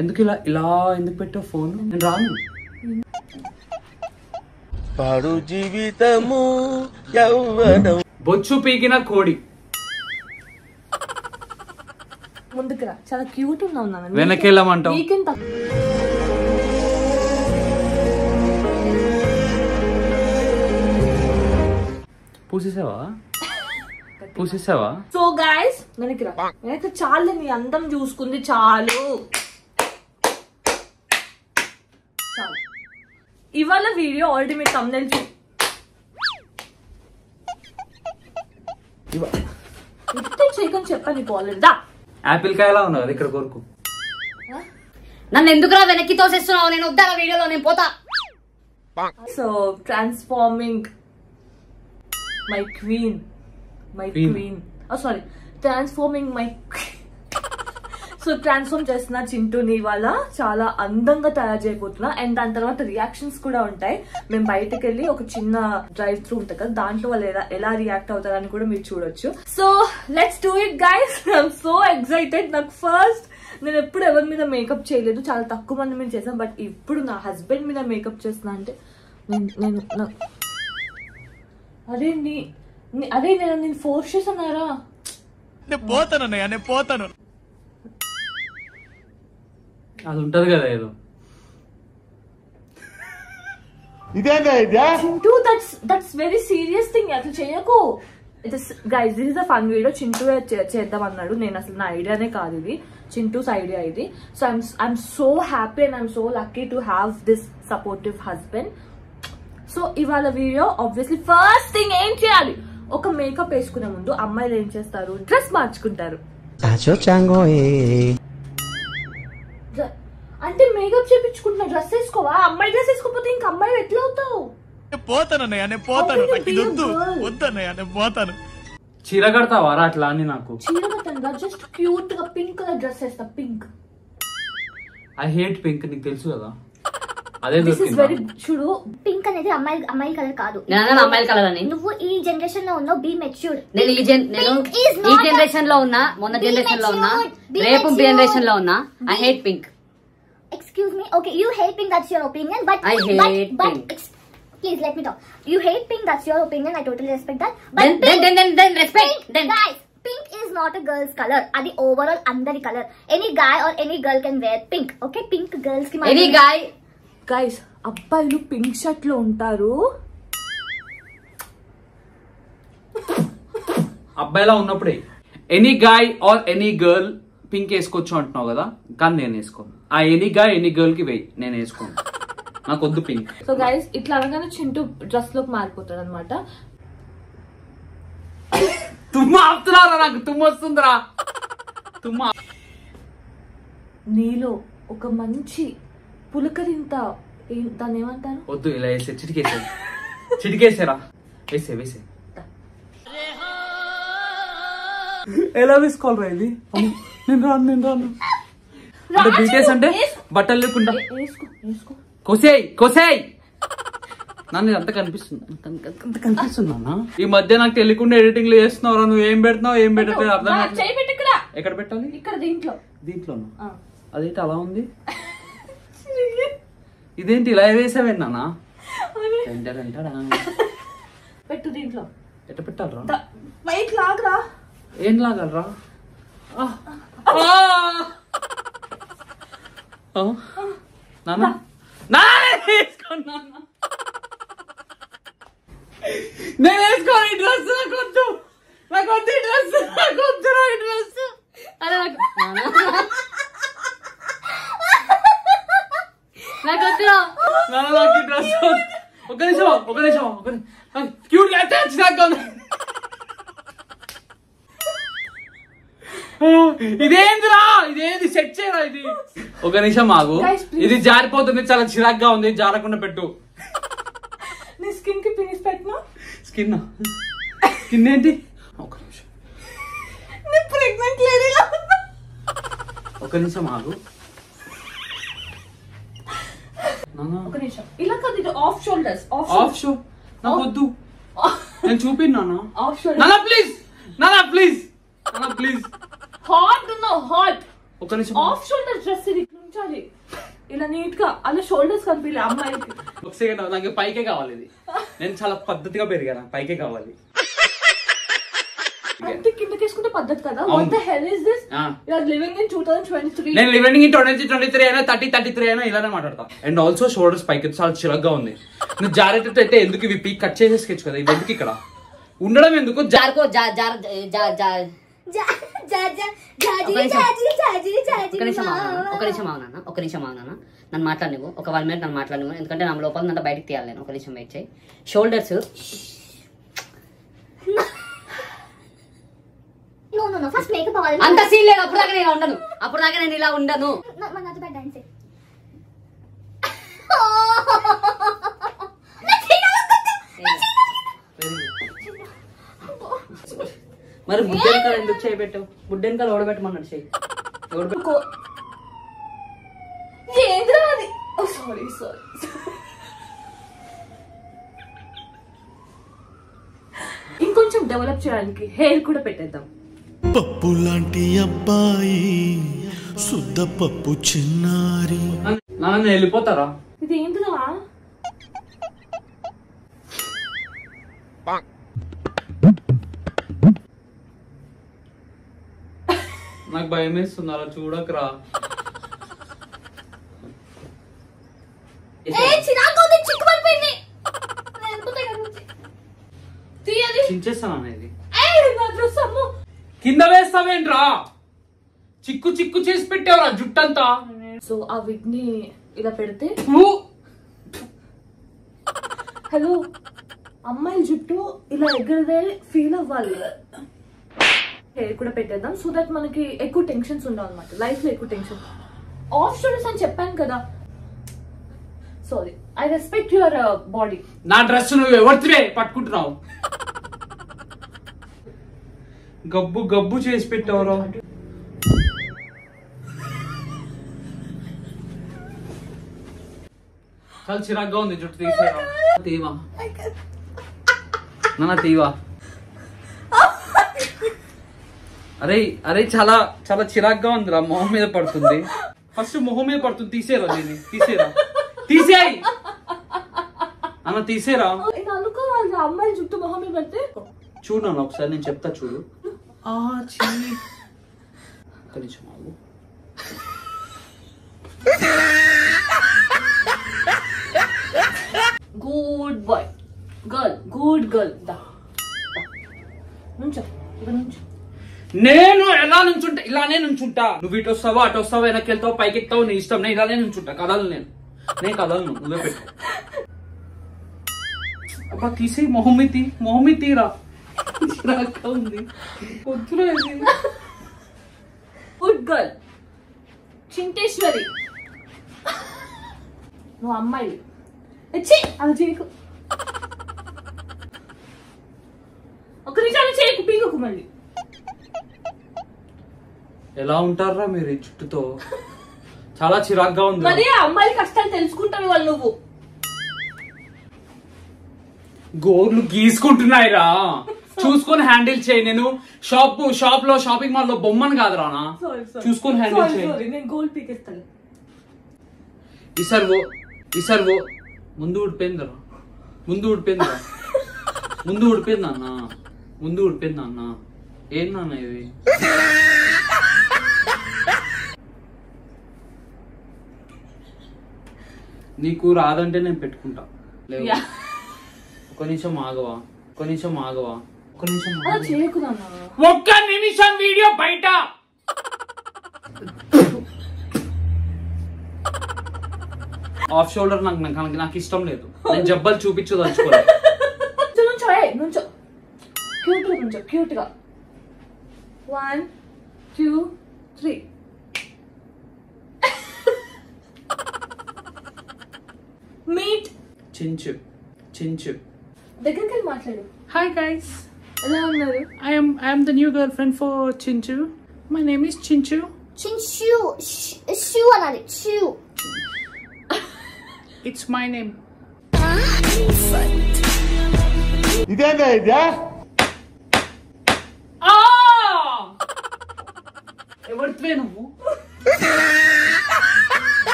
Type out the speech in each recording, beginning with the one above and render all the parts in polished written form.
ఎందుకు ఇలా ఇలా ఎందుకు పెట్టావు ఫోన్? నేను రాను. పాడు జీవితము యవ్వనం బొచ్చు పీకిన కోడి. ముందుకు రా, చాలా క్యూట్ ఉన్నావు. వెనకెళ్ళమంటావు. పూసేసావా? సో గైస్ వెనక్కి రా, వెనక్కి. చాలు, నీ అందం చూసుకుంది చాలు. ఇవాళ వీడియో ఆల్రెడీ మీరు తమ్నెయిల్ చేయకొని చెప్పాను నీకు ఆల్రెడీ. యాపిల్ కాయలా ఉన్నావు కదా ఇక్కడ కొరకు. నన్ను ఎందుకురా వెనక్కి తోసేస్తున్నావు? నేను వద్దా వీడియోలో, నేను పోతా. So transforming my queen, sorry, transforming my. So transform చేస్తున్నా చింటూని ఇవాళ. చాలా అందంగా తయారు చేయబోతున్నా. అండ్ దాని తర్వాత రియాక్షన్స్ కూడా ఉంటాయి. మేము బయటకు వెళ్ళి ఒక చిన్న డ్రైవ్ త్రూ ఉంటుంది కదా, దాంట్లో వాళ్ళు ఎలా రియాక్ట్ అవుతారని కూడా మీరు చూడొచ్చు. So let's do it guys. I'm so excited. నాకు ఫస్ట్, నేను ఎప్పుడు ఎవరి మీద మేకప్ చేయలేదు, చాలా తక్కువ మంది మీద చేశాను. బట్ ఇప్పుడు నా హస్బెండ్ మీద మేకప్ చేస్తున్నా అంటే అదే నేను ఫోర్స్ చేస్తున్నారా? నేను పోతాను. అది ఉంటది కదా ఏదో. Chintu, that's very serious thing. అట్లా చేయకు. Guys, this is a fun video. Chintu చేద్దాం అన్నాడు. నేను అసలు నా ఐడియానే కాదు ఇది, చింటూస్ ఐడియా ఇది. So I'm so happy and I'm so lucky to have this supportive husband. So ఇవాళ వీడియో ఆబ్వియస్లీ ఫస్ట్ థింగ్ ఏం చేయాలి, ఒక మేకప్ వేసుకునే ముందు అమ్మాయిలు ఏం చేస్తారు, డ్రెస్ మార్చుకుంటారు. అంటే మేకప్ చేపించుకుంటున్నా, డ్రెస్ వేసుకోవా? అమ్మాయి డ్రెస్ వేసుకోకపోతే ఇంకా అమ్మాయి ఎట్లా అవుతావు? పోతాను. చీర కడతావా అట్లా అని? నాకు చీర కట్టంగా, జస్ట్ క్యూట్ గా పింక్ కలర్ డ్రెస్ వేస్తా. పింక్, ఐ హేట్ పింక్, నీకు తెలుసు కదా. అదే చూడు, పింక్ అనేది అమ్మాయి కలర్ కాదు. అమ్మాయి కలర్ అని నువ్వు ఈ జనరేషన్ లో ఉన్నావు. Be matured. నేను ఈ జనరేషన్ లో ఉన్నా, మొన్న జనరేషన్ లో ఉన్నా, రేపు జనరేషన్ లో ఉన్నా. I hate pink. Excuse me. Okay, you hate pink. That's your opinion. But I hate pink. Please let me talk. You hate pink. That's your opinion. I totally respect that. But then respect. Then guys, pink is not a girl's color. Adi overall andari color. Any guy or any girl can wear pink. Okay, pink girls ki. Any guy. Guys, అబ్బాయిలు pink shirt లో ఉంటారు. అబ్బాయిలా ఉన్నప్పుడే any guy or any girl pink వేసుకోవచ్చు అంటున్నావు కదా, కానీ నేను వేసుకోను. ఆ ఎనీ గాయ్ ఎనీ గర్ల్ కి వెయ్యి, నేను వేసుకోను. నాకు వద్దు పింక్. సో గైస్, ఇట్లా అనగానే చింటూ డ్రెస్ లోకి మారిపోతాడు అనమాట. తుమ్మ ఆపుతున్నారా? నాకు తుమ్మ వస్తుందిరా. తుమ్మ. నీలో ఒక మంచి పులకరింత, దాన్ని ఏమంటారు? వద్దు, ఇలా వేసే. చిటికేసారా? వేసే. ఎలా వేసుకోవాలరా ఇది? నేను రాను. అంటే బీటేస్ అంటే బట్టలు లేకుండా కోసేయ్. నన్ను అంత కనిపిస్తుందా? ఈ మధ్య నాకు తెలియకుండా ఎడిటింగ్ లో చేస్తున్నావు. నువ్వు ఏం పెడుతున్నావు, ఏం పెట్టట్లేదు అర్థం. ఎక్కడ పెట్టాలి? ఇక్కడ దీంట్లోనా? అదేంటి అలా ఉంది? ఇదేంటి ఇలా వేసావేనా? పెట్టు దీంట్లో. ఎట్ట పెట్టాలరా? వైట్ లాగరా. ఏం లాగలరా? నేను వేసుకోని డ్రెస్. నాకు వద్దు డ్రెస్. ఒక నిమిషం. క్యూట్ గా అటాచ్ దాకా ఉంది. ఇదేంది సెట్ చేయరా? ఇది ఒక నిమిషం ఆగు. ఇది జారిపోతుంది, చాలా చిరాగ్గా ఉంది. జారకుండా పెట్టు. నీ స్కిన్ కి పినిస్ పెట్టినా? స్కిన్ ఏంటి? ఒక నిమిషం. Pregnant lady. ఒక నిమిషం ఆగు. ఒక నిమిషం. ఇలా కాదు, ఇది ఆఫ్ షోల్డర్స్. ఆఫ్ షో నాకు వద్దు. నేను చూపినా? Off shoulder. ప్లీజ్. హాట్. ఒక నిమిషం. ఆఫ్ షోల్డర్ డ్రెస్ ఇది ఉంచాలి. ఇలా నీట్ గా అలా షోల్డర్స్ కనిపించలే అమ్మాయికి. ఒక సెకండ్ నాకు పైకే కావాలి ఇది. నేను చాలా పద్ధతిగా పెరిగాను, పైకే కావాలి. అంటే కింద తీసుకుంటే పద్ధతి కదా. What the hell is this? You are living in 2023. నేను లివింగ్ ఇన్ 2023 అయినా 33 అయినా ఇలానే మాట్లాడతా. అండ్ ఆల్సో షోల్డర్స్ పైకి చాలా చిరగ్గా ఉంది. నువ్వు జారేటట్టు అయితే ఎందుకు ఇవి పీక్ కట్ చేసేసుకోవచ్చు కదా, ఇది ఎందుకు ఇక్కడ ఉండడం ఎందుకు? జార్కో ఒక నిమిషం అవునా నన్ను మాట్లాడినవు ఒక 1 minute నన్ను మాట్లాడినవు, ఎందుకంటే నా లోపల నన్ను బయటకు తీయాలి. నేను ఒక నిమిషం వెయిట్ చేయి. షోల్డర్స్ ఫస్ట్ మేకప్ అవ్వాలి. అంత సీన్ లేదు. అప్పుడు దాకా నేను ఉండను, అప్పుడు దాకా నేను ఇలా ఉండను. మరి బుడ్డెనకాల ఎందుకు చేయబెట్టావు? బుడ్డెనకాల ఓడబెట్టమన్నాడు చెయ్యి. ఇంకొంచెం డెవలప్ చేయడానికి హెయిర్ కూడా పెట్టేద్దాం. పప్పు లాంటి అబ్బాయి శుద్ధ పప్పు చిన్నారి. నన్ను వెళ్ళిపోతారా? ఇది ఏంటిదా? నాకు భయం వేస్తుంది, అలా చూడకరా. చించేస్తాను ఇది. కింద వేస్తావేంట్రా? చిక్కు చిక్కు చేసి పెట్టావురా జుట్టంతా. సో ఆ విగ్ ని ఇలా పెడితే హలో అమ్మాయి జుట్టు ఇలా ఎగరదే ఫీల్ అవ్వాలి. హెయిర్ కూడా పెట్టేద్దాం సో దట్ మనకి ఎక్కువ టెన్షన్స్ ఉండవు అనమాట. లైఫ్ లో ఎక్కువ టెన్షన్. ఆఫ్ షోల్డర్స్ అని చెప్పాను కదా. Sorry, I respect your body. నా డ్రెస్ నువ్వు ఎవరివే పట్టుకుంటున్నావు? గబ్బు గబ్బు చేసి పెట్టావురా. చాలా చిరాగ్గా ఉంది జుట్టు. తీసేరా తీవా నాన్న తీవా. అరే అరే చాలా చాలా చిరాగ్గా ఉందిరా. మొహం మీద పడుతుంది. ఫస్ట్ మొహం మీద పడుతుంది. తీసేరా దీన్ని, తీసేరా, తీసేయ్ అన్న, తీసేరా. అనుకోవాలి అమ్మాయి జుట్టు మొహం మీద పడితే. చూడు నాన్న ఒకసారి, నేను చెప్తా చూడు. కొంచెం ఆగు. Good boy girl, good girl. నుంచో ఇక్కడ నుంచో. నేను ఎలా నుంచుంటా? ఇలానే నుంచుంటా. నువ్వు ఇటు వస్తావా అటు వస్తావా, వెనక్కి వెళ్తావు పైకి ఎక్కుతావు, నీ ఇష్టం. నేను ఇలానే నుంచుంటా, కదలను. నేను కదలను, నువ్వే పెట్టు. అబ్బా తీసేయి, మొహం మీద తీరా. ఉంది వద్దురా ఇది. Good girl Chinteshwari. నువ్వు అమ్మాయి అలా చేయకు. ఒక నిమిషాలు చేయకు, పీకకు మళ్ళీ. ఎలా ఉంటారా మీరు ఈ జుట్టుతో? చాలా చిరాగ్గా ఉంది. మరి ఆ అమ్మాయి కష్టాలు తెలుసుకుంటావు వాళ్ళు. నువ్వు గోర్లు గీసుకుంటున్నాయిరా, చూసుకొని హ్యాండిల్ చేయి. నేను షాప్ లో షాపింగ్ మాల్ లో బొమ్మను కాదురా, చూసుకొని హ్యాండిల్ చేయి. నేను గోల్డ్ పీకేస్తాను. ఈసారి ముందు ఊడిపోయిందిరా, ముందు ఊడిపోయింది అన్న, ముందు ఊడిపోయింది అన్న. ఏం నాన్న ఇది? నీకు రాదంటే నేను పెట్టుకుంటా. ఒక నిమిషం ఆగవా, ఒక్క నిమిషం వీడియో బయట. ఆఫ్ షోల్డర్ నాకు ఇష్టం లేదు. నేను జబ్బలు చూపించదలుచుకోలేదు. నుంచో క్యూట్ గా నుంచో, క్యూట్ గా. 1 2 3. మీట్ చించు దగ్గరికి వెళ్ళి మాట్లాడు. హాయ్ గైస్, ఎలా ఉన్నారు? I am the new girlfriend for Chinchu. My name is Chinchu. Shoe అనాలి. షూ. It's my name. ఇదేనా ఇదే? ఎవరివే నువ్వు?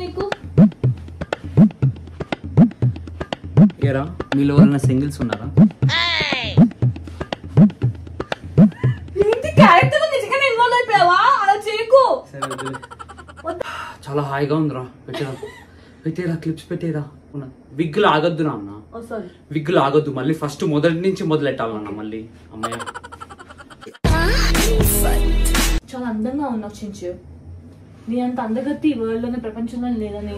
నీకు ఏరా మీలో ఎవరైనా సింగిల్స్ ఉన్నారా? ఏంటి క్యారెక్టర్ నిజంగానే ఇన్వాల్వ్ అయిపోయావా? అలా చేయకు. చాలా హాయిగా ఉందిరా. పెట్టేరా క్లిప్స్ పెట్టేరా. విగ్గులు ఆగొద్దు నాన్న, విగ్గులు ఆగొద్దు. మళ్ళీ ఫస్ట్ మొదటి నుంచి మొదలెట్టాలన్నా మళ్ళీ. అమ్మయ్య చాలా అందంగా ఉన్నావు చించు. నీ అంత అందగత్తి ఈ వరల్డ్ లోనే ప్రపంచంలో లేదని.